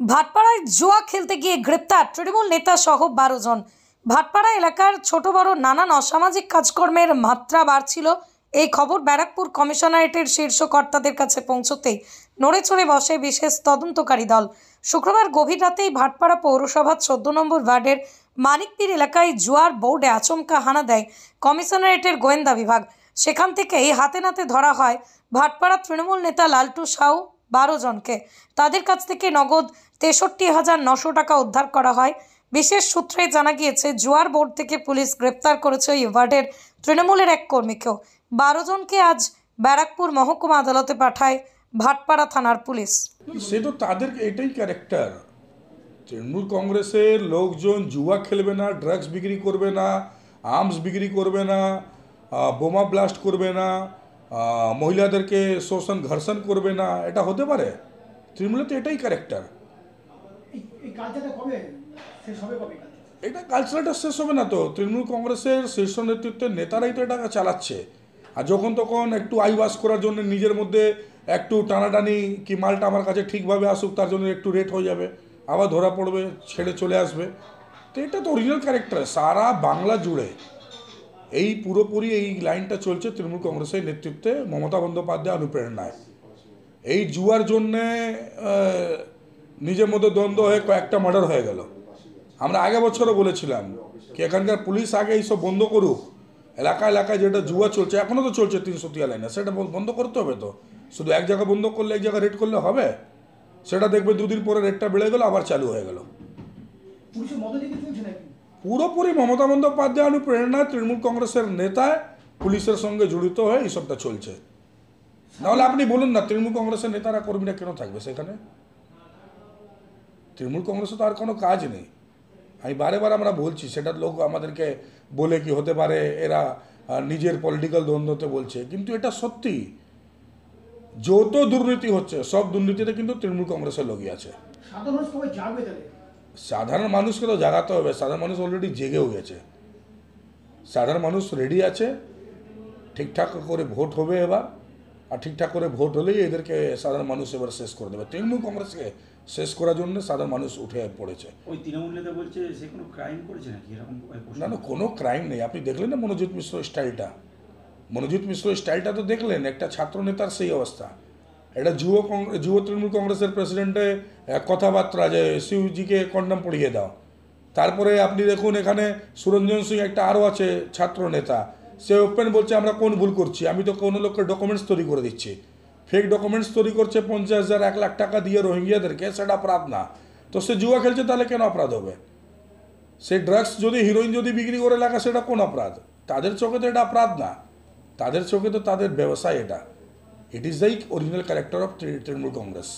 ভাটপাড়ায় জুয়া খেলতে গিয়ে গ্রেপ্তার তৃণমূল নেতা সহ 12 জন। ভাটপাড়া এলাকার ছোট বড় নানান অসামাজিক কাজকর্মের মাত্রা বাড়ছিল। এই খবর ব্যারাকপুর কমিশনারেটের শীর্ষ কর্তাদের কাছে পৌঁছতেই নড়ে চড়ে বসে বিশেষ তদন্তকারী দল। শুক্রবার গভীর রাতেই ভাটপাড়া পৌরসভার 14 নম্বর ওয়ার্ডের মানিকপীর এলাকায় জুয়ার বোর্ডে আচমকা হানা দেয় কমিশনারেটের গোয়েন্দা বিভাগ। সেখান থেকেই হাতে নাতে ধরা হয় ভাটপাড়া তৃণমূল নেতা লালটু সাউ 12 জনকে। তাদের কাছ থেকে নগদ 63,900 টাকা উদ্ধার করা হয়। বিশেষ সূত্রে জানা গিয়েছে জুয়ার বোর্ড থেকে পুলিশ গ্রেপ্তার করেছে এই ওয়ার্ডের তৃণমূলের এক কর্মীকেও। 12 জনকে আজ ব্যারাকপুর মহকুমা আদালতে পাঠায় ভাটপাড়া থানার পুলিশ। সে তো তাদের এটাই ক্যারেক্টার। তৃণমূল কংগ্রেসের লোকজন জুয়া খেলবে না, ড্রাগস বিক্রি করবে না, আর্মস বিক্রি করবে না, বোমা ব্লাস্ট করবে না, মহিলাদেরকে শোষণ ঘর্ষণ করবে না, এটা হতে পারে? তৃণমূলের তো এটাই ক্যারেক্টার। এটা কালচারটা শেষ হবে না তো। তৃণমূল কংগ্রেসের শীর্ষ নেতৃত্বের নেতারাই তো এটা চালাচ্ছে। আর যখন তখন একটু আইবাস করার জন্য নিজের মধ্যে একটু টানাটানি, কি মালটা আমার কাছে ঠিকভাবে আসুক, তার জন্য একটু রেট হয়ে যাবে, আবার ধরা পড়বে, ছেড়ে চলে আসবে। তো এটা তো অরিজিনাল ক্যারেক্টার। সারা বাংলা জুড়ে এই পুরোপুরি এই লাইনটা চলছে তৃণমূল কংগ্রেসের নেতৃত্বে, মমতা বন্দ্যোপাধ্যায় অনুপ্রেরণায়। এই জুয়ার জন্যে নিজের মধ্যে দ্বন্দ্ব হয়ে কয়েকটা মার্ডার হয়ে গেল। আমরা আগের বছরও বলেছিলাম কি এখানকার পুলিশ আগে এইসব বন্ধ করুক। এলাকায় এলাকায় যেটা জুয়া চলছে, এখনও তো চলছে 303 লাইনে, সেটা বন্ধ করতে হবে। তো শুধু এক জায়গায় বন্ধ করলে, এক জায়গায় রেড করলে হবে? সেটা দেখবে 2 দিন পরে রেটটা বেড়ে গেল, আবার চালু হয়ে গেল। পুরোপুরি মমতা বন্দ্যোপাধ্যায় অনুপ্রেরণায় তৃণমূল কংগ্রেসের নেতা পুলিশের সঙ্গে জড়িত হয়ে এইসবটা চলছে। নাহলে আপনি বলুন না, তৃণমূল কংগ্রেসের নেতারা কর্মীরা কেন থাকবে সেখানে? তৃণমূল কংগ্রেসে তো আর কোনো কাজ নেই। আমি বারে আমরা বলছি, সেটা লোক আমাদেরকে বলে কি হতে পারে এরা নিজের পলিটিক্যাল দ্বন্দ্বতে বলছে, কিন্তু এটা সত্যি। যত দুর্নীতি হচ্ছে সব দুর্নীতিতে কিন্তু তৃণমূল কংগ্রেসের লোকই আছে। সাধারণ মানুষকে তো জাগাতে হবে। সাধারণ মানুষ অলরেডি জেগেও গেছে। সাধারণ মানুষ রেডি আছে। ঠিকঠাক করে ভোট হবে এবার, আর ঠিকঠাক করে ভোট হলেই এদেরকে সাধারণ মানুষ এবার শেষ করে দেবে। তৃণমূল কংগ্রেসকে শেষ করার জন্য সাধারণ মানুষ উঠে পড়েছে। ওই তৃণমূল নেতা বলছে সে কোনো ক্রাইম করেছে নাকি এরকম? না, কোনো ক্রাইম নেই। আপনি দেখলেন না মনোজিৎ মিশ্র স্টাইলটা? মনোজিৎ মিশ্র স্টাইলটা তো দেখলেন। একটা ছাত্র নেতার সেই অবস্থা। এটা যুব তৃণমূল কংগ্রেসের প্রেসিডেন্টে কথাবার্তা যে শিবজিকে কন্ডম পড়িয়ে দাও। তারপরে আপনি দেখুন এখানে সুরঞ্জন সিং একটা আরও আছে ছাত্র নেতা, সে ওপেন বলছে আমরা কোন ভুল করছি, আমি তো কোনো লোকের ডকুমেন্টস তৈরি করে দিচ্ছি। ফেক ডকুমেন্টস তৈরি করছে 50,000 1 লাখ টাকা দিয়ে রোহিঙ্গিয়াদেরকে, সেটা অপরাধ না। তো সে জুয়া খেলছে, তাহলে কেন অপরাধ হবে? সে ড্রাগস যদি, হিরোইন যদি বিক্রি করে লাগা, সেটা কোন অপরাধ? তাদের চোখে তো এটা অপরাধ না। তাদের চোখে তো তাদের ব্যবসায় এটা। It is the original character of Trinamool Congress.